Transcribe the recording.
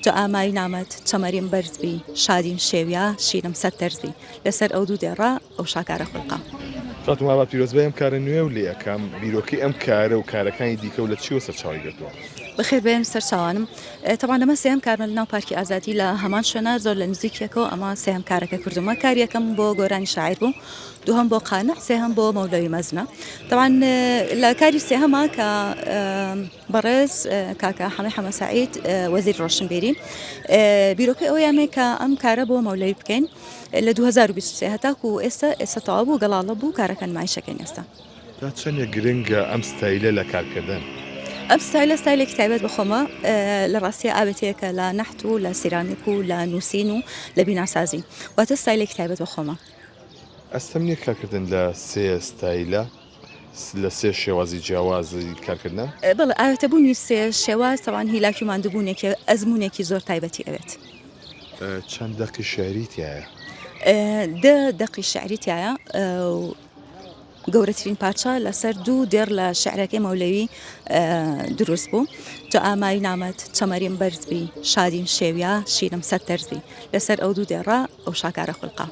جا ئامایی نامەت چەمەریم بەرزبی شادیم شێویا شیرم سەد تەرزبی لەسەر ئەو دوو دێڕا ئەو شاکارە خوڵقا. فاتوما با پیرۆزبەی ئەم کارە نوێ و لێ یەکەم بیرۆکەی ئەم کارە و کارەکانی دیکە و لە چیوە سەرچاوی گرتووە؟ بەخێر بێن سەرچاوانم طبعا لەمە سێم کارمە لە ناو پارکی ئازادی لە هەمان شوێنە زۆر لە نزیکێکەوە ئەمە سێم کارەکە کردومە کاریەکەم بۆ گۆرانی شاعیر بوو دووهەم بۆ قانع سێهەم بۆ مەولەوی مەزنە طبعا لە کاری سێهەمە کە بەڕێز کاکە حەمە سعید وەزیر ڕۆشنبیری بیرۆکەی ئەو یامێ کە ئەم کارە بۆ مەولەوی بکەین لە 2023 هەتاکو ئێستا تەواو بوو گەڵاڵە بوو کارەکە نمایشەکەین ئێستا. تا چەندێک گرنگە ئەم ستایلە لە کارکردن؟ ئەم ستایلێکی تایبەت بخۆمە لە ڕاستیە ئابێتەیەکە لە نەحت و لە سیرانیک و لە نووسین و لە بیناسازی واتە ستایلێکی تایبەت بخۆمە. ئەستەم نییە کارکردن لە سێ ستایلە لە سێ شێوازی جیاوازی کارکردن؟ بەڵێ ئاوێتەبوونی سێ شێواز تەوان هیلاکی و ماندووبوونێکی ئەزمونێکی زۆر تایبەتی ئەوێت. چەند دەقی شێعری تایە؟ دەقی شعری تایە گەورەترین پارچە لەسەر دوو دێر لە شعرەکەی مەولەوی دروست بوو جا ئامایی نامەت چەمەریم بەرزبی شادیم شێویا شیرم سەد تەرزبی لەسەر ئەو دوو دێڕا ئەو شاکارە خوڵقا.